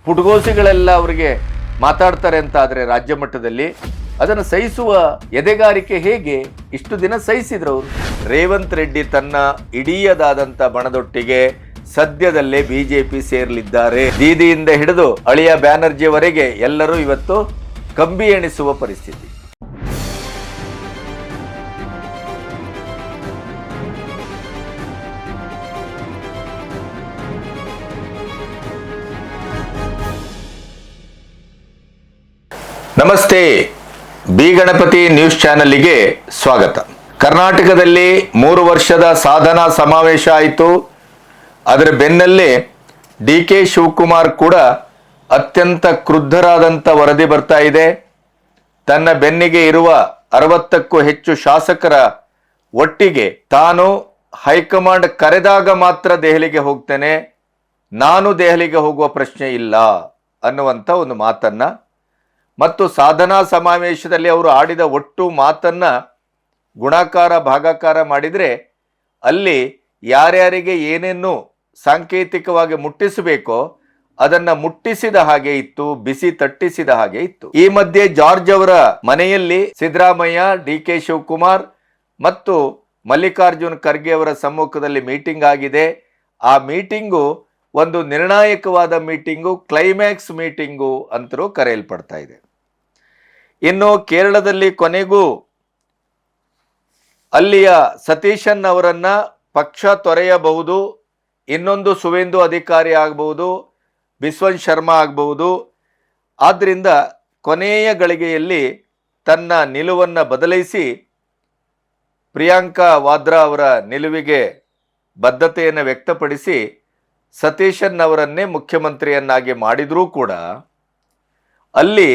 ಪುಟಗೋಸಿಗಳೆಲ್ಲ ಅವರಿಗೆ ಮಾತಾಡ್ತಾರೆ ಅಂತ ಆದರೆ ರಾಜ್ಯ ಮಟ್ಟದಲ್ಲಿ ಅದನ್ನು ಸಹಿಸುವ ಎದೆಗಾರಿಕೆ ಹೇಗೆ? ಇಷ್ಟು ದಿನ ಸಹಿಸಿದ್ರು ಅವರು. ರೇವಂತ್ ರೆಡ್ಡಿ ತನ್ನ ಇಡೀಯದಾದಂಥ ಬಣದೊಟ್ಟಿಗೆ ಸದ್ಯದಲ್ಲೇ ಬಿಜೆಪಿ ಸೇರಲಿದ್ದಾರೆ. ದೀದಿಯಿಂದ ಹಿಡಿದು ಅಳಿಯ ಬ್ಯಾನರ್ಜಿಯವರೆಗೆ ಎಲ್ಲರೂ ಇವತ್ತು ಕಂಬಿ ಎಣಿಸುವ ಪರಿಸ್ಥಿತಿ. ನಮಸ್ತೆ, ಬಿ ಗಣಪತಿ ನ್ಯೂಸ್ ಚಾನೆಲ್ಗೆ ಸ್ವಾಗತ. ಕರ್ನಾಟಕದಲ್ಲಿ 3 ವರ್ಷದ ಸಾಧನಾ ಸಮಾವೇಶ ಆಯಿತು. ಅದರ ಬೆನ್ನಲ್ಲೇ DK ಶಿವಕುಮಾರ್ ಕೂಡ ಅತ್ಯಂತ ಕ್ರುದ್ಧರಾದಂಥ ವರದಿ ಬರ್ತಾ ಇದೆ. ತನ್ನ ಬೆನ್ನಿಗೆ ಇರುವ 60ಕ್ಕೂ ಹೆಚ್ಚು ಶಾಸಕರ ಒಟ್ಟಿಗೆ ತಾನು ಹೈಕಮಾಂಡ್ ಕರೆದಾಗ ಮಾತ್ರ ದೆಹಲಿಗೆ ಹೋಗ್ತೇನೆ, ನಾನು ದೆಹಲಿಗೆ ಹೋಗುವ ಪ್ರಶ್ನೆ ಇಲ್ಲ ಅನ್ನುವಂಥ ಒಂದು ಮಾತನ್ನ, ಮತ್ತು ಸಾಧನಾ ಸಮಾವೇಶದಲ್ಲಿ ಅವರು ಆಡಿದ ಒಟ್ಟು ಮಾತನ್ನ ಗುಣಾಕಾರ ಭಾಗಾಕಾರ ಮಾಡಿದರೆ ಅಲ್ಲಿ ಯಾರ್ಯಾರಿಗೆ ಏನೇನು ಸಾಂಕೇತಿಕವಾಗಿ ಮುಟ್ಟಿಸಬೇಕೋ ಅದನ್ನ ಮುಟ್ಟಿಸಿದ ಹಾಗೆ ಇತ್ತು, ಬಿಸಿ ತಟ್ಟಿಸಿದ ಹಾಗೆ ಇತ್ತು. ಈ ಮಧ್ಯೆ ಜಾರ್ಜ್ ಅವರ ಮನೆಯಲ್ಲಿ ಸಿದ್ದರಾಮಯ್ಯ, DK ಶಿವಕುಮಾರ್ ಮತ್ತು ಮಲ್ಲಿಕಾರ್ಜುನ್ ಖರ್ಗೆ ಅವರ ಸಮ್ಮುಖದಲ್ಲಿ ಮೀಟಿಂಗ್ ಆಗಿದೆ. ಆ ಮೀಟಿಂಗು ಒಂದು ನಿರ್ಣಾಯಕವಾದ ಮೀಟಿಂಗು, ಕ್ಲೈಮ್ಯಾಕ್ಸ್ ಮೀಟಿಂಗು ಅಂತಲೂ ಕರೆಯಲ್ಪಡ್ತಾ ಇದೆ. ಇನ್ನು ಕೇರಳದಲ್ಲಿ ಕೊನೆಗೂ ಅಲ್ಲಿಯ ಸತೀಶನ್ ಅವರನ್ನ ಪಕ್ಷ ತೊರೆಯಬಹುದು, ಇನ್ನೊಂದು ಸುವೇಂದು ಅಧಿಕಾರಿ ಆಗಬಹುದು, ಬಿಸ್ವಂತ್ ಶರ್ಮಾ ಆಗಬಹುದು. ಆದ್ದರಿಂದ ಕೊನೆಯ ಗಳಿಗೆಯಲ್ಲಿ ತನ್ನ ನಿಲುವನ್ನು ಬದಲಿಸಿ ಪ್ರಿಯಾಂಕಾ ವಾದ್ರಾ ಅವರ ನಿಲುವಿಗೆ ಬದ್ಧತೆಯನ್ನು ವ್ಯಕ್ತಪಡಿಸಿ ಸತೀಶನ್ ಅವರನ್ನೇ ಮುಖ್ಯಮಂತ್ರಿಯನ್ನಾಗಿ ಮಾಡಿದರೂ ಕೂಡ ಅಲ್ಲಿ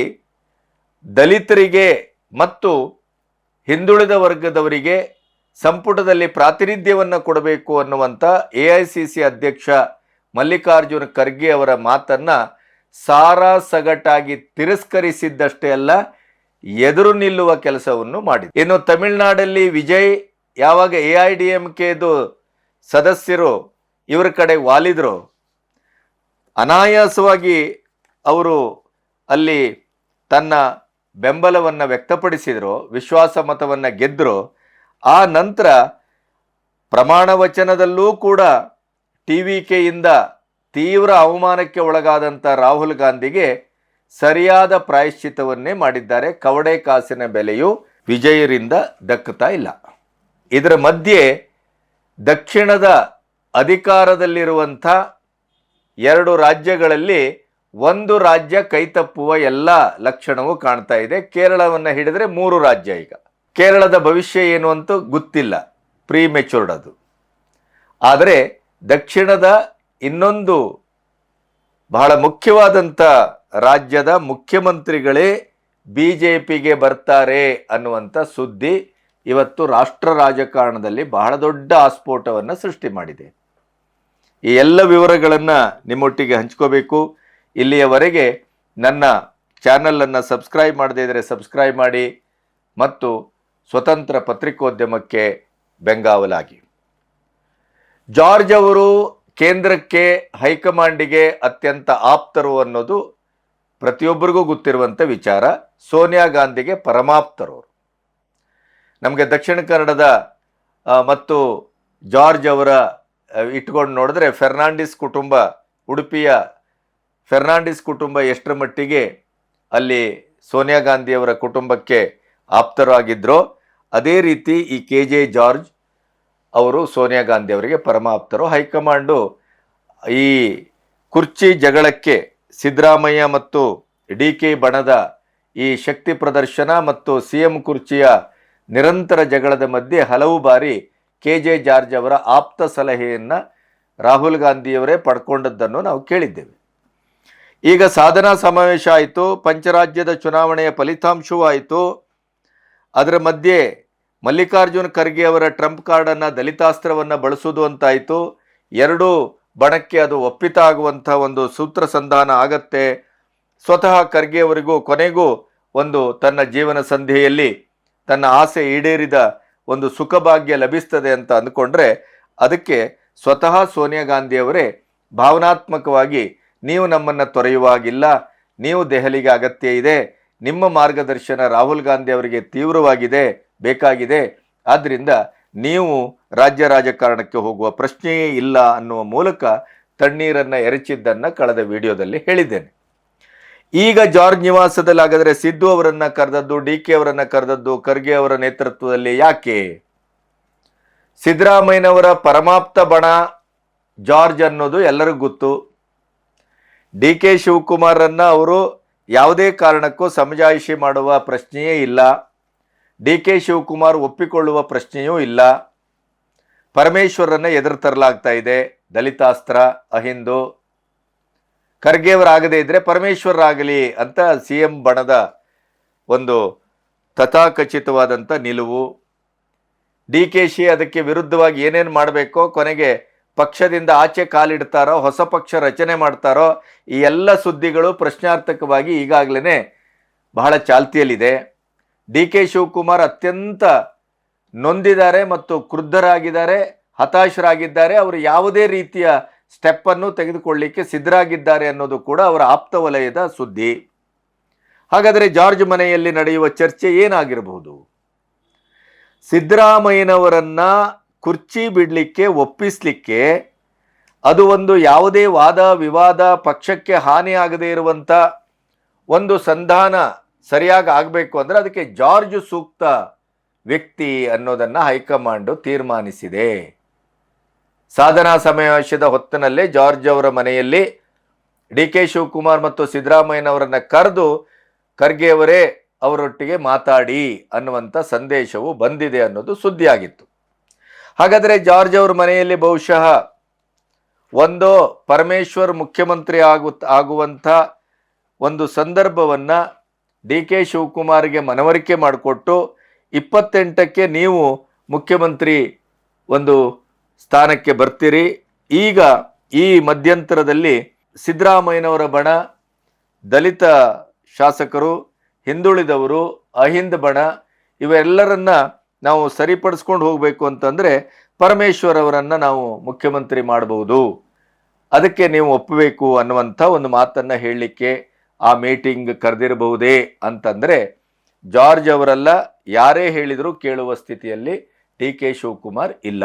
ದಲಿತರಿಗೆ ಮತ್ತು ಹಿಂದುಳಿದ ವರ್ಗದವರಿಗೆ ಸಂಪುಟದಲ್ಲಿ ಪ್ರಾತಿನಿಧ್ಯವನ್ನು ಕೊಡಬೇಕು ಅನ್ನುವಂಥ AICC ಅಧ್ಯಕ್ಷ ಮಲ್ಲಿಕಾರ್ಜುನ್ ಖರ್ಗೆ ಅವರ ಮಾತನ್ನು ಸಾರಾಸಗಟಾಗಿ ತಿರಸ್ಕರಿಸಿದ್ದಷ್ಟೇ ಅಲ್ಲ, ಎದುರು ನಿಲ್ಲುವ ಕೆಲಸವನ್ನು ಮಾಡಿದೆ. ಇನ್ನು ತಮಿಳುನಾಡಲ್ಲಿ ವಿಜಯ್ ಯಾವಾಗ AIDMKದು ಸದಸ್ಯರು ಇವರ ಕಡೆ ವಾಲಿದ್ರು, ಅನಾಯಾಸವಾಗಿ ಅವರು ಅಲ್ಲಿ ತನ್ನ ಬೆಂಬಲವನ್ನು ವ್ಯಕ್ತಪಡಿಸಿದ್ರು, ವಿಶ್ವಾಸ ಮತವನ್ನು ಗೆದ್ದರು. ಆ ನಂತರ ಪ್ರಮಾಣ ವಚನದಲ್ಲೂ ಕೂಡ TVKಯಿಂದ ತೀವ್ರ ಅವಮಾನಕ್ಕೆ ಒಳಗಾದಂಥ ರಾಹುಲ್ ಗಾಂಧಿಗೆ ಸರಿಯಾದ ಪ್ರಾಯಶ್ಚಿತ್ತವನ್ನೇ ಮಾಡಿದ್ದಾರೆ. ಕವಡೆ ಕಾಸಿನ ಬೆಲೆಯು ವಿಜಯರಿಂದ ದಕ್ಕುತ್ತಾ ಇಲ್ಲ. ಇದರ ಮಧ್ಯೆ ದಕ್ಷಿಣದ ಅಧಿಕಾರದಲ್ಲಿರುವಂಥ 2 ರಾಜ್ಯಗಳಲ್ಲಿ ಒಂದು ರಾಜ್ಯ ಕೈತಪ್ಪುವ ಎಲ್ಲ ಲಕ್ಷಣವೂ ಕಾಣ್ತಾ ಇದೆ. ಕೇರಳವನ್ನು ಹಿಡಿದ್ರೆ 3 ರಾಜ್ಯ. ಈಗ ಕೇರಳದ ಭವಿಷ್ಯ ಏನು ಅಂತ ಗೊತ್ತಿಲ್ಲ, ಪ್ರೀಮೆಚೂರ್ಡ್ ಅದು. ಆದರೆ ದಕ್ಷಿಣದ ಇನ್ನೊಂದು ಬಹಳ ಮುಖ್ಯವಾದಂಥ ರಾಜ್ಯದ ಮುಖ್ಯಮಂತ್ರಿಗಳೇ BJPಗೆ ಬರ್ತಾರೆ ಅನ್ನುವಂಥ ಸುದ್ದಿ ಇವತ್ತು ರಾಷ್ಟ್ರ ರಾಜಕಾರಣದಲ್ಲಿ ಬಹಳ ದೊಡ್ಡ ಆಸ್ಫೋಟವನ್ನು ಸೃಷ್ಟಿ ಮಾಡಿದೆ. ಈ ಎಲ್ಲ ವಿವರಗಳನ್ನು ನಿಮ್ಮೊಟ್ಟಿಗೆ ಹಂಚ್ಕೋಬೇಕು. ಇಲ್ಲಿಯವರೆಗೆ ನನ್ನ ಚಾನಲನ್ನು ಸಬ್ಸ್ಕ್ರೈಬ್ ಮಾಡದೇ ಇದ್ದರೆ ಸಬ್ಸ್ಕ್ರೈಬ್ ಮಾಡಿ ಮತ್ತು ಸ್ವತಂತ್ರ ಪತ್ರಿಕೋದ್ಯಮಕ್ಕೆ ಬೆಂಗಾವಲಾಗಿ. ಜಾರ್ಜ್ ಅವರು ಕೇಂದ್ರಕ್ಕೆ, ಹೈಕಮಾಂಡಿಗೆ ಅತ್ಯಂತ ಆಪ್ತರು ಅನ್ನೋದು ಪ್ರತಿಯೊಬ್ಬರಿಗೂ ಗೊತ್ತಿರುವಂಥ ವಿಚಾರ. ಸೋನಿಯಾ ಗಾಂಧಿಗೆ ಪರಮಾಪ್ತರವರು. ನಮಗೆ ದಕ್ಷಿಣ ಕನ್ನಡದ ಮತ್ತು ಜಾರ್ಜ್ ಅವರ ಇಟ್ಕೊಂಡು ನೋಡಿದ್ರೆ ಫೆರ್ನಾಂಡಿಸ್ ಕುಟುಂಬ, ಉಡುಪಿಯ ಫೆರ್ನಾಂಡಿಸ್ ಕುಟುಂಬ ಎಷ್ಟರ ಮಟ್ಟಿಗೆ ಅಲ್ಲಿ ಸೋನಿಯಾ ಗಾಂಧಿಯವರ ಕುಟುಂಬಕ್ಕೆ ಆಪ್ತರಾಗಿದ್ದರೋ ಅದೇ ರೀತಿ ಈ KJ ಜಾರ್ಜ್ ಅವರು ಸೋನಿಯಾ ಗಾಂಧಿ ಅವರಿಗೆ ಪರಮ ಆಪ್ತರು. ಹೈಕಮಾಂಡು ಈ ಕುರ್ಚಿ ಜಗಳಕ್ಕೆ, ಸಿದ್ದರಾಮಯ್ಯ ಮತ್ತು DK ಬಣದ ಈ ಶಕ್ತಿ ಪ್ರದರ್ಶನ ಮತ್ತು CM ಕುರ್ಚಿಯ ನಿರಂತರ ಜಗಳದ ಮಧ್ಯೆ ಹಲವು ಬಾರಿ KJ ಜಾರ್ಜ್ ಅವರ ಆಪ್ತ ಸಲಹೆಯನ್ನು ರಾಹುಲ್ ಗಾಂಧಿಯವರೇ ಪಡ್ಕೊಂಡದ್ದನ್ನು ನಾವು ಕೇಳಿದ್ದೇವೆ. ಈಗ ಸಾಧನಾ ಸಮಾವೇಶ ಆಯಿತು, ಪಂಚರಾಜ್ಯದ ಚುನಾವಣೆಯ ಫಲಿತಾಂಶವೂ ಆಯಿತು. ಅದರ ಮಧ್ಯೆ ಮಲ್ಲಿಕಾರ್ಜುನ್ ಖರ್ಗೆ ಅವರ ಟ್ರಂಪ್ ಕಾರ್ಡನ್ನು, ದಲಿತಾಸ್ತ್ರವನ್ನು ಬಳಸೋದು ಅಂತಾಯಿತು. 2 ಬಣಕ್ಕೆ ಅದು ಒಪ್ಪಿತ ಆಗುವಂಥ ಒಂದು ಸೂತ್ರ ಸಂಧಾನ ಆಗತ್ತೆ. ಸ್ವತಃ ಖರ್ಗೆ ಅವರಿಗೂ ಕೊನೆಗೂ ಒಂದು ತನ್ನ ಜೀವನ ಸಂಧಿಯಲ್ಲಿ ತನ್ನ ಆಸೆ ಈಡೇರಿದ ಒಂದು ಸುಖಭಾಗ್ಯ ಲಭಿಸ್ತದೆ ಅಂತ ಅಂದ್ಕೊಂಡ್ರೆ ಅದಕ್ಕೆ ಸ್ವತಃ ಸೋನಿಯಾ ಗಾಂಧಿಯವರೇ ಭಾವನಾತ್ಮಕವಾಗಿ ನೀವು ನಮ್ಮನ್ನು ತೊರೆಯುವಾಗಿಲ್ಲ, ನೀವು ದೆಹಲಿಗೆ ಅಗತ್ಯ ಇದೆ, ನಿಮ್ಮ ಮಾರ್ಗದರ್ಶನ ರಾಹುಲ್ ಗಾಂಧಿ ಅವರಿಗೆ ತೀವ್ರವಾಗಿದೆ, ಬೇಕಾಗಿದೆ, ಆದ್ದರಿಂದ ನೀವು ರಾಜ್ಯ ರಾಜಕಾರಣಕ್ಕೆ ಹೋಗುವ ಪ್ರಶ್ನೆಯೇ ಇಲ್ಲ ಅನ್ನುವ ಮೂಲಕ ತಣ್ಣೀರನ್ನು ಎರಚಿದ್ದನ್ನು ಕಳೆದ ವಿಡಿಯೋದಲ್ಲಿ ಹೇಳಿದ್ದೇನೆ. ಈಗ ಜಾರ್ಜ್ ನಿವಾಸದಲ್ಲಿ ಹಾಗಾದರೆ ಸಿದ್ದು ಅವರನ್ನು ಕರೆದದ್ದು, DK ಅವರನ್ನು ಕರೆದದ್ದು ಖರ್ಗೆ ಅವರ ನೇತೃತ್ವದಲ್ಲಿ ಯಾಕೆ? ಸಿದ್ದರಾಮಯ್ಯನವರ ಪರಮಾಪ್ತ ಬಣ ಜಾರ್ಜ್ ಅನ್ನೋದು ಎಲ್ಲರಿಗೂ ಗೊತ್ತು. DK ಶಿವಕುಮಾರನ್ನ ಅವರು ಯಾವುದೇ ಕಾರಣಕ್ಕೂ ಸಮಜಾಯಿಷಿ ಮಾಡುವ ಪ್ರಶ್ನೆಯೇ ಇಲ್ಲ. DK ಶಿವಕುಮಾರ್ ಒಪ್ಪಿಕೊಳ್ಳುವ ಪ್ರಶ್ನೆಯೂ ಇಲ್ಲ. ಪರಮೇಶ್ವರನ್ನ ಎದುರು ತರಲಾಗ್ತಾ ಇದೆ, ದಲಿತಾಸ್ತ್ರ, ಅಹಿಂದು. ಖರ್ಗೆಯವರಾಗದೇ ಇದ್ರೆ ಪರಮೇಶ್ವರರಾಗಲಿ ಅಂತ CM ಬಣದ ಒಂದು ತಥಾಕಚಿತವಾದಂಥ ನಿಲುವು. DKಶಿ ಅದಕ್ಕೆ ವಿರುದ್ಧವಾಗಿ ಏನೇನು ಮಾಡಬೇಕೋ, ಕೊನೆಗೆ ಪಕ್ಷದಿಂದ ಆಚೆ ಕಾಲಿಡ್ತಾರೋ, ಹೊಸ ಪಕ್ಷ ರಚನೆ ಮಾಡ್ತಾರೋ, ಈ ಎಲ್ಲ ಸುದ್ದಿಗಳು ಪ್ರಶ್ನಾರ್ಥಕವಾಗಿ ಈಗಾಗಲೇ ಬಹಳ ಚಾಲ್ತಿಯಲ್ಲಿದೆ. DK ಶಿವಕುಮಾರ್ ಅತ್ಯಂತ ನೊಂದಿದ್ದಾರೆ ಮತ್ತು ಕ್ರುದ್ಧರಾಗಿದ್ದಾರೆ, ಹತಾಶರಾಗಿದ್ದಾರೆ. ಅವರು ಯಾವುದೇ ರೀತಿಯ ಸ್ಟೆಪ್ಪನ್ನು ತೆಗೆದುಕೊಳ್ಳಲಿಕ್ಕೆ ಸಿದ್ಧರಾಗಿದ್ದಾರೆ ಅನ್ನೋದು ಕೂಡ ಅವರ ಆಪ್ತ ವಲಯದ ಸುದ್ದಿ. ಹಾಗಾದರೆ ಜಾರ್ಜ್ ಮನೆಯಲ್ಲಿ ನಡೆಯುವ ಚರ್ಚೆ ಏನಾಗಿರಬಹುದು? ಸಿದ್ದರಾಮಯ್ಯನವರನ್ನ ಕುರ್ಚಿ ಬಿಡಲಿಕ್ಕೆ, ಒಪ್ಪಿಸಲಿಕ್ಕೆ, ಅದು ಒಂದು ಯಾವುದೇ ವಾದ ವಿವಾದ, ಪಕ್ಷಕ್ಕೆ ಹಾನಿ ಆಗದೇ ಇರುವಂಥ ಒಂದು ಸಂಧಾನ ಸರಿಯಾಗಿ ಆಗಬೇಕು ಅಂದರೆ ಅದಕ್ಕೆ ಜಾರ್ಜ್ ಸೂಕ್ತ ವ್ಯಕ್ತಿ ಅನ್ನೋದನ್ನು ಹೈಕಮಾಂಡು ತೀರ್ಮಾನಿಸಿದೆ. ಸಾಧನಾ ಸಮಾವೇಶದ ಹೊತ್ತಿನಲ್ಲೇ ಜಾರ್ಜ್ ಅವರ ಮನೆಯಲ್ಲಿ DK ಶಿವಕುಮಾರ್ ಮತ್ತು ಸಿದ್ದರಾಮಯ್ಯನವರನ್ನು ಕರೆದು ಖರ್ಗೆಯವರೇ ಅವರೊಟ್ಟಿಗೆ ಮಾತಾಡಿ ಅನ್ನುವಂಥ ಸಂದೇಶವು ಬಂದಿದೆ ಅನ್ನೋದು ಸುದ್ದಿಯಾಗಿತ್ತು. ಹಾಗಾದರೆ ಜಾರ್ಜ್ ಅವರ ಮನೆಯಲ್ಲಿ ಬಹುಶಃ ಒಂದು ಪರಮೇಶ್ವರ್ ಮುಖ್ಯಮಂತ್ರಿ ಆಗುವಂಥ ಒಂದು ಸಂದರ್ಭವನ್ನು DK ಶಿವಕುಮಾರ್ಗೆ ಮನವರಿಕೆ ಮಾಡಿಕೊಟ್ಟು 28ಕ್ಕೆ ನೀವು ಮುಖ್ಯಮಂತ್ರಿ ಒಂದು ಸ್ಥಾನಕ್ಕೆ ಬರ್ತೀರಿ. ಈಗ ಈ ಮಧ್ಯಂತರದಲ್ಲಿ ಸಿದ್ದರಾಮಯ್ಯನವರ ಬಣ, ದಲಿತ ಶಾಸಕರು, ಹಿಂದುಳಿದವರು, ಅಹಿಂದ ಬಣ ಇವೆಲ್ಲರನ್ನ ನಾವು ಸರಿಪಡಿಸ್ಕೊಂಡು ಹೋಗಬೇಕು ಅಂತಂದರೆ ಪರಮೇಶ್ವರ್ ಅವರನ್ನು ನಾವು ಮುಖ್ಯಮಂತ್ರಿ ಮಾಡಬಹುದು, ಅದಕ್ಕೆ ನೀವು ಒಪ್ಪಬೇಕು ಅನ್ನುವಂಥ ಒಂದು ಮಾತನ್ನು ಹೇಳಲಿಕ್ಕೆ ಆ ಮೀಟಿಂಗ್ ಕರೆದಿರಬಹುದೇ ಅಂತಂದರೆ ಜಾರ್ಜ್ ಅವರೆಲ್ಲ ಯಾರೇ ಹೇಳಿದರೂ ಕೇಳುವ ಸ್ಥಿತಿಯಲ್ಲಿ DK ಶಿವಕುಮಾರ್ ಇಲ್ಲ.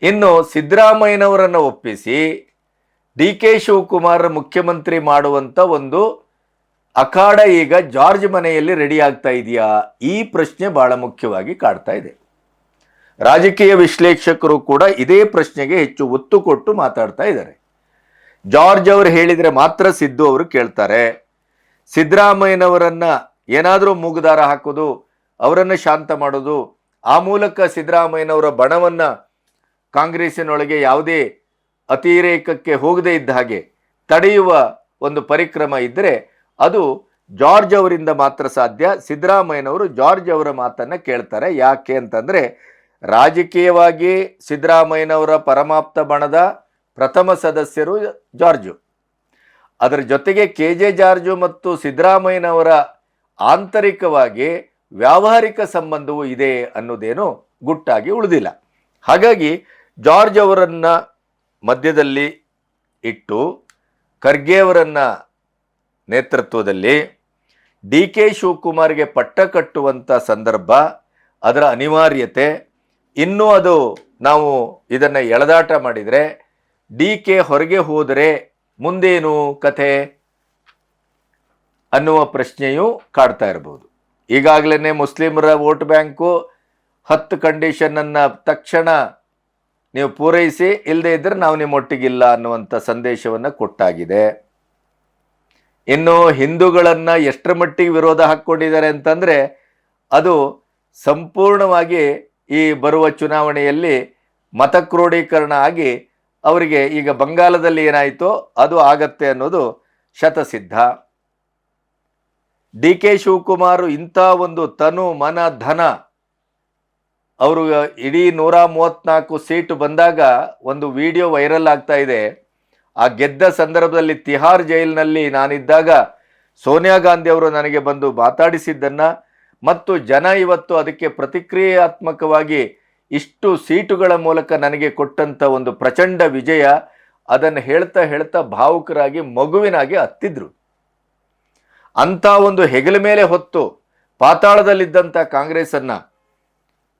ಇನ್ನು ಸಿದ್ದರಾಮಯ್ಯನವರನ್ನು ಒಪ್ಪಿಸಿ DK ಶಿವಕುಮಾರ್ ಮುಖ್ಯಮಂತ್ರಿ ಮಾಡುವಂಥ ಒಂದು ಅಖಾಡ ಈಗ ಜಾರ್ಜ್ ಮನೆಯಲ್ಲಿ ರೆಡಿ ಆಗ್ತಾ ಇದೆಯಾ? ಈ ಪ್ರಶ್ನೆ ಬಹಳ ಮುಖ್ಯವಾಗಿ ಕಾಡ್ತಾ ಇದೆ. ರಾಜಕೀಯ ವಿಶ್ಲೇಷಕರು ಕೂಡ ಇದೇ ಪ್ರಶ್ನೆಗೆ ಹೆಚ್ಚು ಒತ್ತು ಕೊಟ್ಟು ಮಾತಾಡ್ತಾ ಇದ್ದಾರೆ. ಜಾರ್ಜ್ ಅವರು ಹೇಳಿದರೆ ಮಾತ್ರ ಸಿದ್ದು ಅವರು ಕೇಳ್ತಾರೆ. ಸಿದ್ದರಾಮಯ್ಯನವರನ್ನ ಏನಾದರೂ ಮೂಗುದಾರ ಹಾಕೋದು, ಅವರನ್ನು ಶಾಂತ ಮಾಡೋದು, ಆ ಮೂಲಕ ಸಿದ್ದರಾಮಯ್ಯನವರ ಬಣವನ್ನು ಕಾಂಗ್ರೆಸ್ಸಿನೊಳಗೆ ಯಾವುದೇ ಅತಿರೇಕಕ್ಕೆ ಹೋಗದೇ ಇದ್ದ ಹಾಗೆ ತಡೆಯುವ ಒಂದು ಪರಿಕ್ರಮ ಇದ್ದರೆ ಅದು ಜಾರ್ಜ್ ಅವರಿಂದ ಮಾತ್ರ ಸಾಧ್ಯ. ಸಿದ್ದರಾಮಯ್ಯನವರು ಜಾರ್ಜ್ ಅವರ ಮಾತನ್ನು ಕೇಳ್ತಾರೆ. ಯಾಕೆ ಅಂತಂದರೆ ರಾಜಕೀಯವಾಗಿ ಸಿದ್ದರಾಮಯ್ಯನವರ ಪರಮಾಪ್ತ ಬಣದ ಪ್ರಥಮ ಸದಸ್ಯರು ಜಾರ್ಜು. ಅದರ ಜೊತೆಗೆ KJ ಜಾರ್ಜು ಮತ್ತು ಸಿದ್ದರಾಮಯ್ಯನವರ ಆಂತರಿಕವಾಗಿ ವ್ಯಾವಹಾರಿಕ ಸಂಬಂಧವೂ ಇದೆ ಅನ್ನೋದೇನು ಗುಟ್ಟಾಗಿ ಉಳಿದಿಲ್ಲ. ಹಾಗಾಗಿ ಜಾರ್ಜ್ ಅವರನ್ನು ಮಧ್ಯದಲ್ಲಿ ಇಟ್ಟು ಖರ್ಗೆಯವರನ್ನ ನೇತೃತ್ವದಲ್ಲಿ DK ಶಿವಕುಮಾರ್ಗೆ ಪಟ್ಟ ಕಟ್ಟುವಂಥ ಸಂದರ್ಭ, ಅದರ ಅನಿವಾರ್ಯತೆ, ಇನ್ನೂ ಅದು ನಾವು ಇದನ್ನು ಎಳೆದಾಟ ಮಾಡಿದರೆ DK ಹೊರಗೆ ಹೋದರೆ ಮುಂದೇನು ಕಥೆ ಅನ್ನುವ ಪ್ರಶ್ನೆಯೂ ಕಾಡ್ತಾ ಇರಬಹುದು. ಈಗಾಗಲೇ ಮುಸ್ಲಿಮರ ವೋಟ್ ಬ್ಯಾಂಕು 10 ಕಂಡೀಷನನ್ನು ತಕ್ಷಣ ನೀವು ಪೂರೈಸಿ, ಇಲ್ಲದೇ ಇದ್ದರೆ ನಾವು ನಿಮ್ಮೊಟ್ಟಿಗಿಲ್ಲ ಅನ್ನುವಂಥ ಸಂದೇಶವನ್ನು ಕೊಟ್ಟಾಗಿದೆ. ಇನ್ನು ಹಿಂದೂಗಳನ್ನು ಎಷ್ಟರ ಮಟ್ಟಿಗೆ ವಿರೋಧ ಹಾಕ್ಕೊಂಡಿದ್ದಾರೆ ಅಂತಂದರೆ ಅದು ಸಂಪೂರ್ಣವಾಗಿ ಈ ಬರುವ ಚುನಾವಣೆಯಲ್ಲಿ ಮತಕ್ರೋಢೀಕರಣ ಆಗಿ ಅವರಿಗೆ ಈಗ ಬಂಗಾಲದಲ್ಲಿ ಏನಾಯಿತೋ ಅದು ಆಗತ್ತೆ ಅನ್ನೋದು ಶತಸಿದ್ಧ. DK ಶಿವಕುಮಾರ್ ಇಂಥ ಒಂದು ತನು ಮನ ಧನ, ಅವರು ಇಡೀ 134 ಸೀಟು ಬಂದಾಗ ಒಂದು ವಿಡಿಯೋ ವೈರಲ್ ಆಗ್ತಾ ಇದೆ. ಆ ಗೆದ್ದ ಸಂದರ್ಭದಲ್ಲಿ ತಿಹಾರ್ ಜೈಲಿನಲ್ಲಿ ನಾನಿದ್ದಾಗ ಸೋನಿಯಾ ಗಾಂಧಿ ಅವರು ನನಗೆ ಬಂದು ಮಾತಾಡಿಸಿದ್ದನ್ನು ಮತ್ತು ಜನ ಇವತ್ತು ಅದಕ್ಕೆ ಪ್ರತಿಕ್ರಿಯಾತ್ಮಕವಾಗಿ ಇಷ್ಟು ಸೀಟುಗಳ ಮೂಲಕ ನನಗೆ ಕೊಟ್ಟಂಥ ಒಂದು ಪ್ರಚಂಡ ವಿಜಯ, ಅದನ್ನು ಹೇಳ್ತಾ ಹೇಳ್ತಾ ಭಾವುಕರಾಗಿ ಮಗುವಿನಾಗಿ ಹತ್ತಿದ್ರು. ಅಂಥ ಒಂದು ಹೆಗಲ ಮೇಲೆ ಹೊತ್ತು ಪಾತಾಳದಲ್ಲಿದ್ದಂಥ ಕಾಂಗ್ರೆಸ್ಸನ್ನು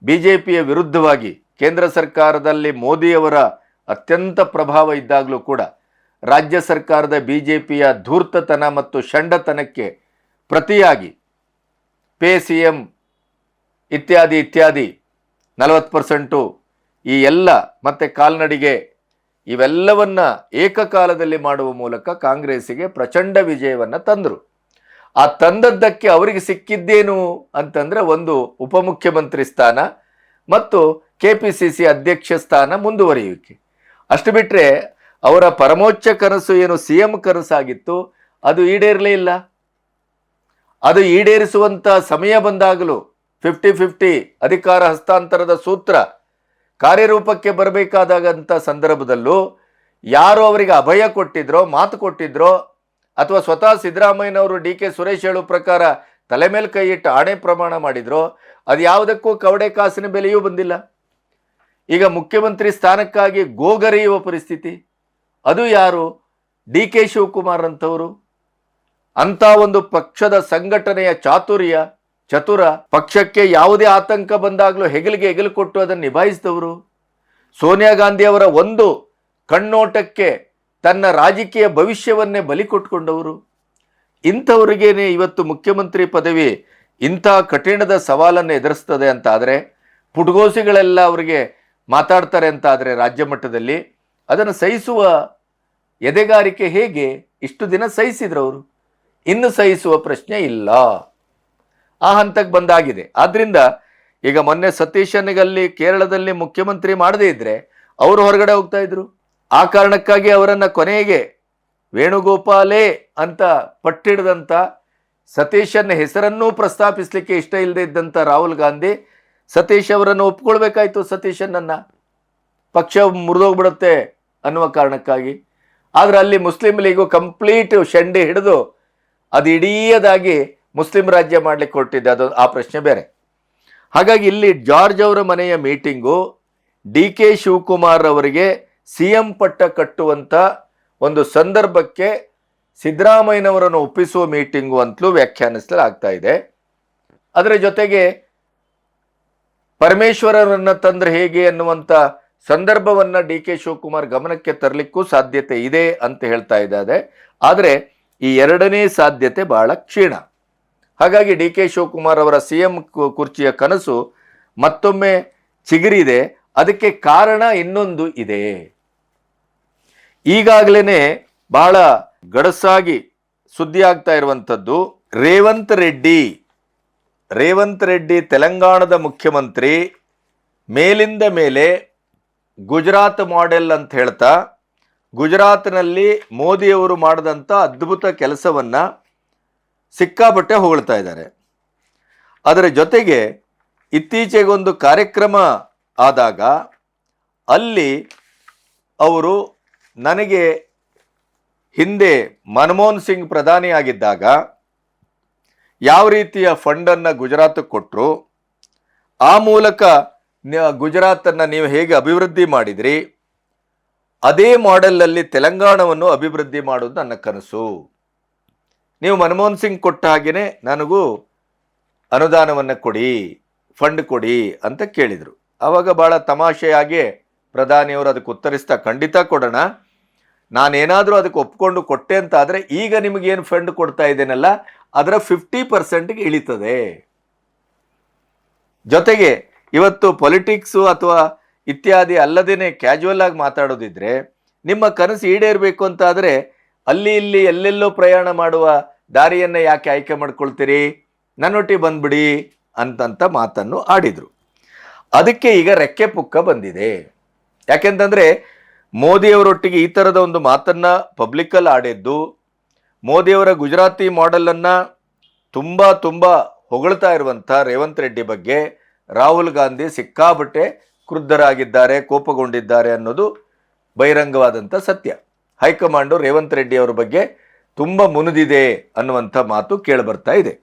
ಬಿಜೆಪಿಯ ವಿರುದ್ಧವಾಗಿ ಕೇಂದ್ರ ಸರ್ಕಾರದಲ್ಲಿ ಮೋದಿಯವರ ಅತ್ಯಂತ ಪ್ರಭಾವ ಇದ್ದಾಗಲೂ ಕೂಡ ರಾಜ್ಯ ಸರ್ಕಾರದ ಬಿಜೆಪಿಯ ಧೂರ್ತತನ ಮತ್ತು ಷಂಡತನಕ್ಕೆ ಪ್ರತಿಯಾಗಿ ಪೇ ಸಿ ಎಂ ಇತ್ಯಾದಿ ಇತ್ಯಾದಿ 40% ಈ ಎಲ್ಲ ಮತ್ತೆ ಕಾಲ್ನಡಿಗೆ ಇವೆಲ್ಲವನ್ನ ಏಕಕಾಲದಲ್ಲಿ ಮಾಡುವ ಮೂಲಕ ಕಾಂಗ್ರೆಸ್ಸಿಗೆ ಪ್ರಚಂಡ ವಿಜಯವನ್ನು ತಂದರು. ಆ ತಂದದ್ದಕ್ಕೆ ಅವರಿಗೆ ಸಿಕ್ಕಿದ್ದೇನು ಅಂತಂದ್ರೆ ಒಂದು ಉಪಮುಖ್ಯಮಂತ್ರಿ ಸ್ಥಾನ ಮತ್ತು KPCC ಅಧ್ಯಕ್ಷ ಸ್ಥಾನ ಮುಂದುವರಿಯುವಿಕೆ. ಅಷ್ಟು ಬಿಟ್ಟರೆ ಅವರ ಪರಮೋಚ್ಚ ಕನಸು ಏನು CM ಕನಸಾಗಿತ್ತು ಅದು ಈಡೇರಲೇ ಇಲ್ಲ. ಅದು ಈಡೇರಿಸುವಂತ ಸಮಯ ಬಂದಾಗಲೂ 50-50 ಅಧಿಕಾರ ಹಸ್ತಾಂತರದ ಸೂತ್ರ ಕಾರ್ಯರೂಪಕ್ಕೆ ಬರಬೇಕಾದಂಥ ಸಂದರ್ಭದಲ್ಲೂ ಯಾರು ಅವರಿಗೆ ಅಭಯ ಕೊಟ್ಟಿದ್ರೋ, ಮಾತು ಕೊಟ್ಟಿದ್ರೋ, ಅಥವಾ ಸ್ವತಃ ಸಿದ್ದರಾಮಯ್ಯನವರು DK ಸುರೇಶ್ ಹೇಳೋ ಪ್ರಕಾರ ತಲೆ ಮೇಲೆ ಕೈ ಇಟ್ಟು ಆಣೆ ಪ್ರಮಾಣ ಮಾಡಿದ್ರೋ, ಅದು ಯಾವುದಕ್ಕೂ ಕವಡೆ ಕಾಸಿನ ಬೆಲೆಯೂ ಬಂದಿಲ್ಲ. ಈಗ ಮುಖ್ಯಮಂತ್ರಿ ಸ್ಥಾನಕ್ಕಾಗಿ ಗೋಗರೆಯುವ ಪರಿಸ್ಥಿತಿ. ಅದು ಯಾರು? DK ಶಿವಕುಮಾರ್ ಅಂತವರು. ಅಂತ ಒಂದು ಪಕ್ಷದ ಸಂಘಟನೆಯ ಚತುರ, ಪಕ್ಷಕ್ಕೆ ಯಾವುದೇ ಆತಂಕ ಬಂದಾಗಲೂ ಹೆಗಲಿಗೆ ಹೆಗಲು ಕೊಟ್ಟು ಅದನ್ನು ನಿಭಾಯಿಸಿದವರು. ಸೋನಿಯಾ ಗಾಂಧಿ ಅವರ ಒಂದು ಕಣ್ಣೋಟಕ್ಕೆ ತನ್ನ ರಾಜಕೀಯ ಭವಿಷ್ಯವನ್ನೇ ಬಲಿ ಕೊಟ್ಕೊಂಡವರು. ಇಂಥವರಿಗೇನೆ ಇವತ್ತು ಮುಖ್ಯಮಂತ್ರಿ ಪದವಿ ಇಂಥ ಕಠಿಣದ ಸವಾಲನ್ನು ಎದುರಿಸ್ತದೆ ಅಂತ ಆದರೆ, ಪುಟಗೋಸಿಗಳೆಲ್ಲ ಅವರಿಗೆ ಮಾತಾಡ್ತಾರೆ ಅಂತ ಆದರೆ ರಾಜ್ಯ ಮಟ್ಟದಲ್ಲಿ ಅದನ್ನು ಸಹಿಸುವ ಎದೆಗಾರಿಕೆ ಹೇಗೆ? ಇಷ್ಟು ದಿನ ಸಹಿಸಿದ್ರು ಅವರು, ಇನ್ನು ಸಹಿಸುವ ಪ್ರಶ್ನೆ ಇಲ್ಲ. ಆ ಹಂತಕ್ಕೆ ಬಂದಾಗಿದೆ. ಆದ್ರಿಂದ ಈಗ ಮೊನ್ನೆ ಸತೀಶನಿಗಲ್ಲಿ ಕೇರಳದಲ್ಲಿ ಮುಖ್ಯಮಂತ್ರಿ ಮಾಡದೇ ಇದ್ರೆ ಅವರು ಹೊರಗಡೆ ಹೋಗ್ತಾ ಇದ್ರು. ಆ ಕಾರಣಕ್ಕಾಗಿ ಅವರನ್ನ ಕೊನೆಗೆ ವೇಣುಗೋಪಾಲೇ ಅಂತ ಪಟ್ಟಿಡಿದಂಥ, ಸತೀಶನ ಹೆಸರನ್ನೂ ಪ್ರಸ್ತಾಪಿಸಲಿಕ್ಕೆ ಇಷ್ಟ ಇಲ್ಲದೆ ಇದ್ದಂಥ ರಾಹುಲ್ ಗಾಂಧಿ ಸತೀಶ್ ಅವರನ್ನು ಒಪ್ಕೊಳ್ಬೇಕಾಯ್ತು. ಸತೀಶನನ್ನ ಪಕ್ಷ ಮುರಿದೋಗ್ಬಿಡುತ್ತೆ ಅನ್ನುವ ಕಾರಣಕ್ಕಾಗಿ. ಆದ್ರೆ ಅಲ್ಲಿ ಮುಸ್ಲಿಂ ಲೀಗು ಕಂಪ್ಲೀಟ್ ಶಂಡಿ ಹಿಡಿದು ಅದು ಇಡೀದಾಗಿ ಮುಸ್ಲಿಂ ರಾಜ್ಯ ಮಾಡ್ಲಿಕ್ಕೆ ಹೊರಟಿದೆ. ಅದು ಆ ಪ್ರಶ್ನೆ ಬೇರೆ. ಹಾಗಾಗಿ ಇಲ್ಲಿ ಜಾರ್ಜ್ ಅವರ ಮನೆಯ ಮೀಟಿಂಗು DK ಶಿವಕುಮಾರ್ ಅವರಿಗೆ CM ಪಟ್ಟ ಕಟ್ಟುವಂತ ಒಂದು ಸಂದರ್ಭಕ್ಕೆ ಸಿದ್ದರಾಮಯ್ಯನವರನ್ನು ಒಪ್ಪಿಸುವ ಮೀಟಿಂಗು ಅಂತಲೂ ವ್ಯಾಖ್ಯಾನಿಸಲಾಗ್ತಾ ಇದೆ. ಅದರ ಜೊತೆಗೆ ಪರಮೇಶ್ವರರನ್ನ ತಂದ್ರೆ ಹೇಗೆ ಅನ್ನುವಂಥ ಸಂದರ್ಭವನ್ನ DK ಶಿವಕುಮಾರ್ ಗಮನಕ್ಕೆ ತರಲಿಕ್ಕೂ ಸಾಧ್ಯತೆ ಇದೆ ಅಂತ ಹೇಳ್ತಾ ಇದ್ದಾರೆ. ಆದರೆ ಈ ಎರಡನೇ ಸಾಧ್ಯತೆ ಬಹಳ ಕ್ಷೀಣ. ಹಾಗಾಗಿ DK ಶಿವಕುಮಾರ್ ಅವರ CM ಕುರ್ಚಿಯ ಕನಸು ಮತ್ತೊಮ್ಮೆ ಚಿಗುರಿದೆ. ಅದಕ್ಕೆ ಕಾರಣ ಇನ್ನೊಂದು ಇದೆ. ಈಗಾಗಲೇ ಬಹಳ ಗಡಸಾಗಿ ಸುದ್ದಿ ಆಗ್ತಾ ಇರುವಂಥದ್ದು ರೇವಂತ್ ರೆಡ್ಡಿ ತೆಲಂಗಾಣದ ಮುಖ್ಯಮಂತ್ರಿ ಮೇಲಿಂದ ಮೇಲೆ ಗುಜರಾತ್ ಮಾಡೆಲ್ ಅಂತ ಹೇಳ್ತಾ ಗುಜರಾತ್ನಲ್ಲಿ ಮೋದಿಯವರು ಮಾಡಿದಂಥ ಅದ್ಭುತ ಕೆಲಸವನ್ನು ಸಿಕ್ಕಾಪಟ್ಟೆ ಹೊಗಳ್ತಾ ಇದ್ದಾರೆ. ಅದರ ಜೊತೆಗೆ ಇತ್ತೀಚೆಗೊಂದು ಕಾರ್ಯಕ್ರಮ ಆದಾಗ ಅಲ್ಲಿ ಅವರು ನನಗೆ ಹಿಂದೆ ಮನಮೋಹನ್ ಸಿಂಗ್ ಪ್ರಧಾನಿಯಾಗಿದ್ದಾಗ ಯಾವ ರೀತಿಯ ಫಂಡನ್ನು ಗುಜರಾತ್ಗೆ ಕೊಟ್ಟರು, ಆ ಮೂಲಕ ಗುಜರಾತನ್ನು ನೀವು ಹೇಗೆ ಅಭಿವೃದ್ಧಿ ಮಾಡಿದ್ರಿ, ಅದೇ ಮಾಡೆಲ್ನಲ್ಲಿ ತೆಲಂಗಾಣವನ್ನು ಅಭಿವೃದ್ಧಿ ಮಾಡೋದು ನನ್ನ ಕನಸು. ನೀವು ಮನಮೋಹನ್ ಸಿಂಗ್ ಕೊಟ್ಟ ಹಾಗೆಯೇ ನನಗೂ ಅನುದಾನವನ್ನು ಕೊಡಿ, ಫಂಡ್ ಕೊಡಿ ಅಂತ ಕೇಳಿದರು. ಆವಾಗ ಭಾಳ ತಮಾಷೆಯಾಗಿ ಪ್ರಧಾನಿಯವರು ಅದಕ್ಕೆ ಉತ್ತರಿಸ್ತಾ, ಖಂಡಿತ ಕೊಡೋಣ, ನಾನೇನಾದರೂ ಅದಕ್ಕೆ ಒಪ್ಕೊಂಡು ಕೊಟ್ಟೆ ಅಂತ ಆದರೆ ಈಗ ನಿಮಗೇನು ಫಂಡ್ ಕೊಡ್ತಾ ಇದ್ದೇನಲ್ಲ ಅದರ 50%ಗೆ ಇಳಿತದೆ. ಜೊತೆಗೆ ಇವತ್ತು ಪೊಲಿಟಿಕ್ಸು ಅಥವಾ ಇತ್ಯಾದಿ ಅಲ್ಲದೇನೆ ಕ್ಯಾಜುವಲ್ ಆಗಿ ಮಾತಾಡೋದಿದ್ರೆ ನಿಮ್ಮ ಕನಸು ಈಡೇರಬೇಕು ಅಂತ ಆದರೆ ಅಲ್ಲಿ ಇಲ್ಲಿ ಎಲ್ಲೆಲ್ಲೋ ಪ್ರಯಾಣ ಮಾಡುವ ದಾರಿಯನ್ನು ಯಾಕೆ ಆಯ್ಕೆ ಮಾಡ್ಕೊಳ್ತೀರಿ, ನನ್ನೊಟ್ಟಿಗೆ ಬಂದ್ಬಿಡಿ ಅಂತಂತ ಮಾತನ್ನು ಆಡಿದರು. ಅದಕ್ಕೆ ಈಗ ರೆಕ್ಕೆ ಪುಕ್ಕ ಬಂದಿದೆ. ಯಾಕೆಂತಂದರೆ ಮೋದಿಯವರೊಟ್ಟಿಗೆ ಈ ಥರದ ಒಂದು ಮಾತನ್ನು ಪಬ್ಲಿಕ್ಕಲ್ಲಿ ಆಡಿದ್ದು, ಮೋದಿಯವರ ಗುಜರಾತಿ ಮಾಡೆಲನ್ನು ತುಂಬ ಹೊಗಳ್ತಾ ಇರುವಂಥ ರೇವಂತ್ ರೆಡ್ಡಿ ಬಗ್ಗೆ ರಾಹುಲ್ ಗಾಂಧಿ ಸಿಕ್ಕಾಬಟ್ಟೆ ಕ್ರುದ್ಧರಾಗಿದ್ದಾರೆ, ಕೋಪಗೊಂಡಿದ್ದಾರೆ ಅನ್ನೋದು ಬಹಿರಂಗವಾದಂಥ ಸತ್ಯ. ಹೈಕಮಾಂಡು ರೇವಂತ್ ರೆಡ್ಡಿ ಅವರ ಬಗ್ಗೆ ತುಂಬ ಮುನಿದಿದೆ ಅನ್ನುವಂಥ ಮಾತು ಕೇಳಿಬರ್ತಾ ಇದೆ.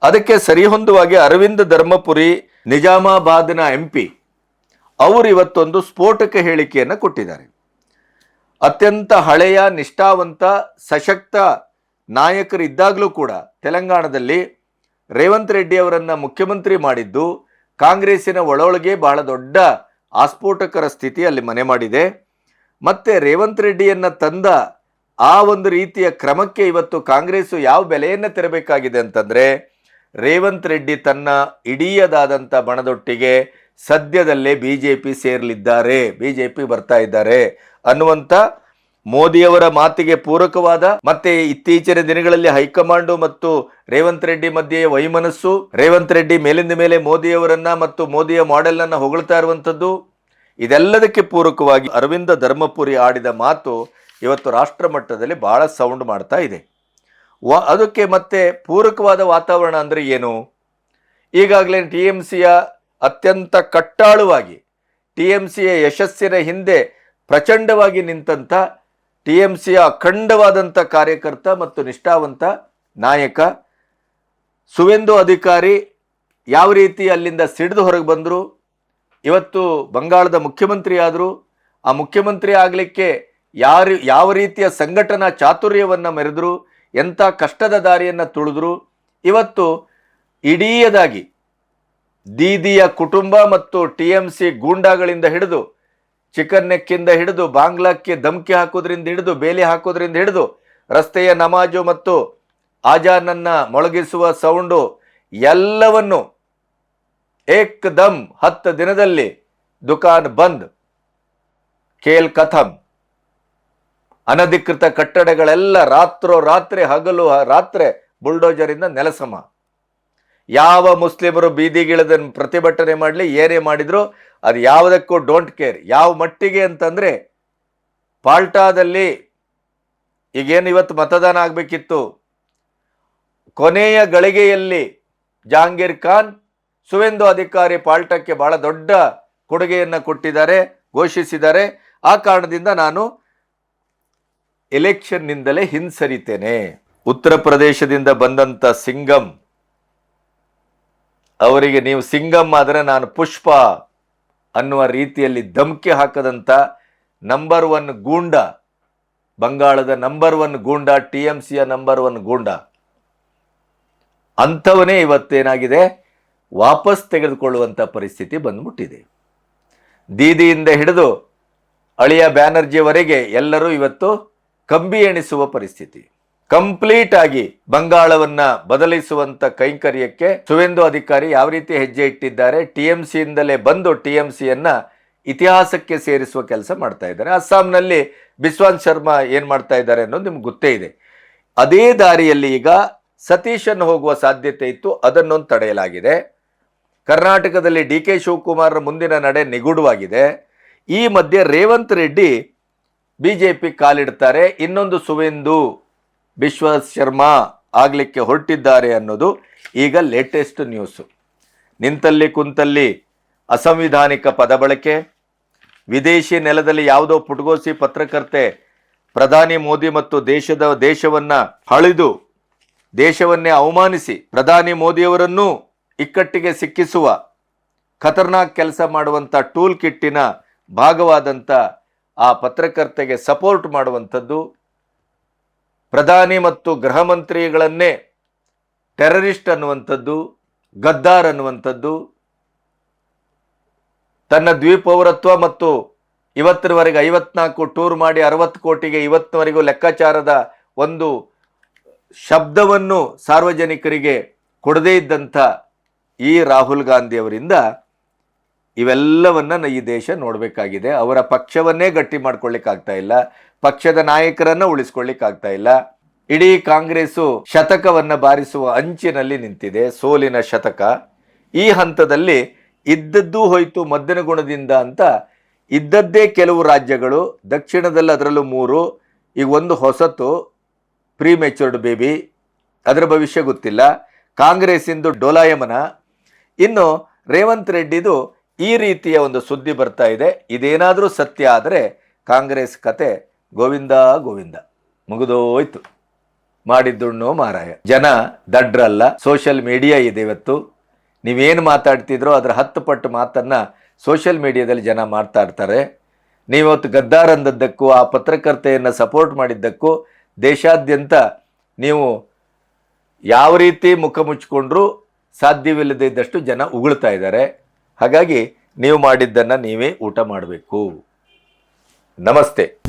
ಅದಕ್ಕೆ ಸರಿಹೊಂದುವಾಗಿ ಅರವಿಂದ್ ಧರ್ಮಪುರಿ ನಿಜಾಮಾಬಾದ್ನ MP ಅವರು ಇವತ್ತೊಂದು ಸ್ಫೋಟಕ ಹೇಳಿಕೆಯನ್ನು ಕೊಟ್ಟಿದ್ದಾರೆ. ಅತ್ಯಂತ ಹಳೆಯ ನಿಷ್ಠಾವಂತ ಸಶಕ್ತ ನಾಯಕರು ಇದ್ದಾಗಲೂ ಕೂಡ ತೆಲಂಗಾಣದಲ್ಲಿ ರೇವಂತ್ ರೆಡ್ಡಿ ಅವರನ್ನ ಮುಖ್ಯಮಂತ್ರಿ ಮಾಡಿದ್ದು ಕಾಂಗ್ರೆಸ್ಸಿನ ಒಳೊಳಗೆ ಬಹಳ ದೊಡ್ಡ ಆಸ್ಫೋಟಕರ ಸ್ಥಿತಿ ಅಲ್ಲಿ ಮನೆ ಮಾಡಿದೆ. ಮತ್ತೆ ರೇವಂತ್ ರೆಡ್ಡಿಯನ್ನ ತಂದ ಆ ಒಂದು ರೀತಿಯ ಕ್ರಮಕ್ಕೆ ಇವತ್ತು ಕಾಂಗ್ರೆಸ್ ಯಾವ ಬೆಲೆಯನ್ನು ತೆರಬೇಕಾಗಿದೆ ಅಂತಂದ್ರೆ, ರೇವಂತ್ ರೆಡ್ಡಿ ತನ್ನ ಇಡೀಯದಾದಂಥ ಬಣದೊಟ್ಟಿಗೆ ಸದ್ಯದಲ್ಲೇ ಬಿಜೆಪಿ ಸೇರಲಿದ್ದಾರೆ, ಬಿಜೆಪಿ ಬರ್ತಾ ಇದ್ದಾರೆ ಅನ್ನುವಂಥ ಮೋದಿಯವರ ಮಾತಿಗೆ ಪೂರಕವಾದ, ಮತ್ತೆ ಇತ್ತೀಚಿನ ದಿನಗಳಲ್ಲಿ ಹೈಕಮಾಂಡ್ ಮತ್ತು ರೇವಂತ್ ರೆಡ್ಡಿ ಮಧ್ಯೆ ವೈಮನಸ್ಸು, ರೇವಂತ್ ರೆಡ್ಡಿ ಮೇಲಿಂದ ಮೇಲೆ ಮೋದಿಯವರನ್ನ ಮತ್ತು ಮೋದಿಯ ಮಾಡೆಲ್ ಅನ್ನ ಹೊಗಳ್ತಾ ಇರುವಂಥದ್ದು, ಇದೆಲ್ಲದಕ್ಕೆ ಪೂರಕವಾಗಿ ಅರವಿಂದ ಧರ್ಮಪುರಿ ಆಡಿದ ಮಾತು ಇವತ್ತು ರಾಷ್ಟ್ರ ಮಟ್ಟದಲ್ಲಿ ಬಹಳ ಸೌಂಡ್ ಮಾಡ್ತಾ ಇದೆ. ಅದಕ್ಕೆ ಮತ್ತೆ ಪೂರಕವಾದ ವಾತಾವರಣ ಅಂದ್ರೆ ಏನು? ಈಗಾಗಲೇ TMCಯ ಅತ್ಯಂತ ಕಟ್ಟಾಳುವಾಗಿ TMCಯ ಯಶಸ್ಸಿನ ಹಿಂದೆ ಪ್ರಚಂಡವಾಗಿ ನಿಂತಂತ TMCಯ ಅಖಂಡವಾದಂಥ ಕಾರ್ಯಕರ್ತ ಮತ್ತು ನಿಷ್ಠಾವಂತ ನಾಯಕ ಸುವೇಂದು ಅಧಿಕಾರಿ ಯಾವ ರೀತಿ ಅಲ್ಲಿಂದ ಸಿಡಿದು ಹೊರಗೆ ಬಂದರು, ಇವತ್ತು ಬಂಗಾಳದ ಮುಖ್ಯಮಂತ್ರಿ ಆದರು. ಆ ಮುಖ್ಯಮಂತ್ರಿ ಆಗಲಿಕ್ಕೆ ಯಾವ ರೀತಿಯ ಸಂಘಟನಾ ಚಾತುರ್ಯವನ್ನು ಮೆರೆದ್ರು, ಎಂಥ ಕಷ್ಟದ ದಾರಿಯನ್ನು ತುಳಿದ್ರು. ಇವತ್ತು ಇಡೀಯದಾಗಿ ದೀದಿಯ ಕುಟುಂಬ ಮತ್ತು TMC ಗೂಂಡಾಗಳಿಂದ ಹಿಡಿದು, ಚಿಕನ್ ನೆಕ್ಕಿಂದ ಹಿಡಿದು, ಬಾಂಗ್ಲಾಕ್ಕೆ ಧಮಕಿ ಹಾಕೋದ್ರಿಂದ ಹಿಡಿದು, ಬೇಲಿ ಹಾಕೋದ್ರಿಂದ ಹಿಡಿದು, ರಸ್ತೆಯ ನಮಾಜು ಮತ್ತು ಆಜಾನನ್ನ ಮೊಳಗಿಸುವ ಸೌಂಡು ಎಲ್ಲವನ್ನು ಏಕ್ದಮ್ 10 ದಿನದಲ್ಲಿ ದುಕಾನ್ ಬಂದ್, ಖೇಲ್ ಖತಮ್, ಅನಧಿಕೃತ ಕಟ್ಟಡಗಳೆಲ್ಲ ರಾತ್ರಿ ಹಗಲು ರಾತ್ರಿ ಬುಲ್ಡೋಜರಿಂದ ನೆಲಸಮ. ಯಾವ ಮುಸ್ಲಿಮರು ಬೀದಿಗಿಳಿದ ಪ್ರತಿಭಟನೆ ಮಾಡಲಿ, ಏನೇ ಮಾಡಿದ್ರು ಅದು ಯಾವುದಕ್ಕೂ ಡೋಂಟ್ ಕೇರ್. ಯಾವ ಮಟ್ಟಿಗೆ ಅಂತಂದ್ರೆ, ಪಾಲ್ಟಾದಲ್ಲಿ ಈಗೇನು ಇವತ್ತು ಮತದಾನ ಆಗಬೇಕಿತ್ತು, ಕೊನೆಯ ಗಳಿಗೆಯಲ್ಲಿ ಜಹಾಂಗೀರ್ ಖಾನ್ ಸುವೇಂದು ಅಧಿಕಾರಿ ಪಾಲ್ಟಕ್ಕೆ ಬಹಳ ದೊಡ್ಡ ಕೊಡುಗೆಯನ್ನು ಕೊಟ್ಟಿದ್ದಾರೆ, ಘೋಷಿಸಿದ್ದಾರೆ. ಆ ಕಾರಣದಿಂದ ನಾನು ಎಲೆಕ್ಷನ್ನಿಂದಲೇ ಹಿಂಸರಿತೇನೆ. ಉತ್ತರ ಪ್ರದೇಶದಿಂದ ಬಂದಂತ ಸಿಂಗಂ ಅವರಿಗೆ ನೀವು ಸಿಂಗಂ ಆದರೆ ನಾನು ಪುಷ್ಪ ಅನ್ನುವ ರೀತಿಯಲ್ಲಿ ಧಮಕಿ ಹಾಕದಂತ ನಂಬರ್ 1 ಗೂಂಡ, ಬಂಗಾಳದ ನಂಬರ್ 1 ಗೂಂಡ, TMCಯ ನಂಬರ್ 1 ಗೂಂಡ ಅಂಥವನೇ ಇವತ್ತೇನಾಗಿದೆ, ವಾಪಸ್ ತೆಗೆದುಕೊಳ್ಳುವಂಥ ಪರಿಸ್ಥಿತಿ ಬಂದ್ಬಿಟ್ಟಿದೆ. ದೀದಿಯಿಂದ ಹಿಡಿದು ಅಳಿಯ ಬ್ಯಾನರ್ಜಿಯವರೆಗೆ ಎಲ್ಲರೂ ಇವತ್ತು ಕಂಬಿ ಎಣಿಸುವ ಪರಿಸ್ಥಿತಿ. ಕಂಪ್ಲೀಟ್ ಆಗಿ ಬಂಗಾಳವನ್ನ ಬದಲಿಸುವಂತ ಕೈಂಕರ್ಯಕ್ಕೆ ಸುವೇಂದು ಅಧಿಕಾರಿ ಯಾವ ರೀತಿ ಹೆಜ್ಜೆ ಇಟ್ಟಿದ್ದಾರೆ, TMCಯಿಂದಲೇ ಬಂದು TMCಯನ್ನ ಇತಿಹಾಸಕ್ಕೆ ಸೇರಿಸುವ ಕೆಲಸ ಮಾಡ್ತಾ ಇದ್ದಾರೆ. ಅಸ್ಸಾಂನಲ್ಲಿ ಬಿಸ್ವಾನ್ ಶರ್ಮಾ ಏನ್ ಮಾಡ್ತಾ ಇದ್ದಾರೆ ಅನ್ನೋದು ನಿಮ್ಗೆ ಗೊತ್ತೇ ಇದೆ. ಅದೇ ದಾರಿಯಲ್ಲಿ ಈಗ ಸತೀಶನ್ ಹೋಗುವ ಸಾಧ್ಯತೆ ಇತ್ತು, ಅದನ್ನೊಂದು ತಡೆಯಲಾಗಿದೆ. ಕರ್ನಾಟಕದಲ್ಲಿ DK ಶಿವಕುಮಾರ್ ಮುಂದಿನ ನಡೆ ನಿಗೂಢವಾಗಿದೆ. ಈ ಮಧ್ಯೆ ರೇವಂತ್ ರೆಡ್ಡಿ ಬಿಜೆಪಿ ಕಾಲಿಡ್ತಾರೆ, ಇನ್ನೊಂದು ಸುವೇಂದು ಬಿಶ್ವಾಸ್ ಶರ್ಮಾ ಆಗ್ಲಿಕ್ಕೆ ಹೊರಟಿದ್ದಾರೆ ಅನ್ನೋದು ಈಗ ಲೇಟೆಸ್ಟ್ ನ್ಯೂಸು. ನಿಂತಲ್ಲಿ ಕುಂತಲ್ಲಿ ಅಸಂವಿಧಾನಿಕ ಪದ ಬಳಕೆ, ವಿದೇಶಿ ನೆಲದಲ್ಲಿ ಯಾವುದೋ ಪುಟಗೋಸಿ ಪತ್ರಕರ್ತೆ ಪ್ರಧಾನಿ ಮೋದಿ ಮತ್ತು ದೇಶವನ್ನ ಹಳಿದು ದೇಶವನ್ನೇ ಅವಮಾನಿಸಿ ಪ್ರಧಾನಿ ಮೋದಿಯವರನ್ನು ಇಕ್ಕಟ್ಟಿಗೆ ಸಿಕ್ಕಿಸುವ ಖತರ್ನಾಕ್ ಕೆಲಸ ಮಾಡುವಂಥ ಟೂಲ್ ಕಿಟ್ಟಿನ ಭಾಗವಾದಂಥ ಆ ಪತ್ರಕರ್ತೆಗೆ ಸಪೋರ್ಟ್ ಮಾಡುವಂಥದ್ದು, ಪ್ರಧಾನಿ ಮತ್ತು ಗೃಹ ಮಂತ್ರಿಗಳನ್ನೇ ಟೆರರಿಸ್ಟ್ ಅನ್ನುವಂಥದ್ದು, ಗದ್ದಾರ್ ಅನ್ನುವಂಥದ್ದು, ತನ್ನ ದ್ವಿಪೌರತ್ವ ಮತ್ತು ಇವತ್ತಿನವರೆಗೆ 54 ಟೂರ್ ಮಾಡಿ 60 ಕೋಟಿಗೆ ಇವತ್ತಿನವರೆಗೂ ಲೆಕ್ಕಾಚಾರದ ಒಂದು ಶಬ್ದವನ್ನು ಸಾರ್ವಜನಿಕರಿಗೆ ಕೊಡದೇ ಇದ್ದಂಥ ಈ ರಾಹುಲ್ ಗಾಂಧಿ ಅವರಿಂದ ಇವೆಲ್ಲವನ್ನ ಈ ದೇಶ ನೋಡಬೇಕಾಗಿದೆ. ಅವರ ಪಕ್ಷವನ್ನೇ ಗಟ್ಟಿ ಮಾಡ್ಕೊಳ್ಳಿಕ್ಕಾಗ್ತಾ ಇಲ್ಲ, ಪಕ್ಷದ ನಾಯಕರನ್ನ ಉಳಿಸ್ಕೊಳ್ಳಿಕ್ಕಾಗ್ತಾ ಇಲ್ಲ. ಇಡೀ ಕಾಂಗ್ರೆಸ್ಸು ಶತಕವನ್ನ ಬಾರಿಸುವ ಅಂಚಿನಲ್ಲಿ ನಿಂತಿದೆ, ಸೋಲಿನ ಶತಕ. ಈ ಹಂತದಲ್ಲಿ ಇದ್ದದ್ದು ಹೋಯ್ತು ಮದ್ದನ ಗುಣದಿಂದ ಅಂತ ಇದ್ದದ್ದೇ ಕೆಲವು ರಾಜ್ಯಗಳು, ದಕ್ಷಿಣದಲ್ಲಿ ಅದರಲ್ಲೂ 3, ಈಗ ಒಂದು ಹೊಸತು ಪ್ರೀ ಮೆಚೂರ್ಡ್ ಬೇಬಿ, ಅದರ ಭವಿಷ್ಯ ಗೊತ್ತಿಲ್ಲ. ಕಾಂಗ್ರೆಸ್ಸಿಂದು ಡೋಲಾಯಮನ. ಇನ್ನು ರೇವಂತ್ ರೆಡ್ಡಿದು ಈ ರೀತಿಯ ಒಂದು ಸುದ್ದಿ ಬರ್ತಾ ಇದೆ. ಇದೇನಾದರೂ ಸತ್ಯ ಆದರೆ ಕಾಂಗ್ರೆಸ್ ಕತೆ ಗೋವಿಂದ ಗೋವಿಂದ, ಮುಗಿದೋಯ್ತು. ಮಾಡಿದ್ದುಣ್ಣೋ ಮಾರಾಯ. ಜನ ದಡ್ರಲ್ಲ, ಸೋಷಿಯಲ್ ಮೀಡಿಯಾ ಇದೆ. ಇವತ್ತು ನೀವೇನು ಮಾತಾಡ್ತಿದ್ರೋ ಅದರ 10 ಪಟ್ಟು ಮಾತನ್ನ ಸೋಷಿಯಲ್ ಮೀಡಿಯಾದಲ್ಲಿ ಜನ ಮಾತಾಡ್ತಾರೆ. ನೀವತ್ತು ಗದ್ದಾರ್ ಅಂದದ್ದಕ್ಕೂ ಆ ಪತ್ರಕರ್ತೆಯನ್ನು ಸಪೋರ್ಟ್ ಮಾಡಿದ್ದಕ್ಕೂ ದೇಶಾದ್ಯಂತ ನೀವು ಯಾವ ರೀತಿ ಮುಖ ಮುಚ್ಚಿಕೊಂಡ್ರೂ ಸಾಧ್ಯವಿಲ್ಲದೆ ಇದ್ದಷ್ಟು ಜನ ಉಗುಳ್ತಾ ಇದ್ದಾರೆ. ಹಾಗಾಗಿ ನೀವು ಮಾಡಿದ್ದನ್ನು ನೀವೇ ಊಟ ಮಾಡಬೇಕು. ನಮಸ್ತೆ.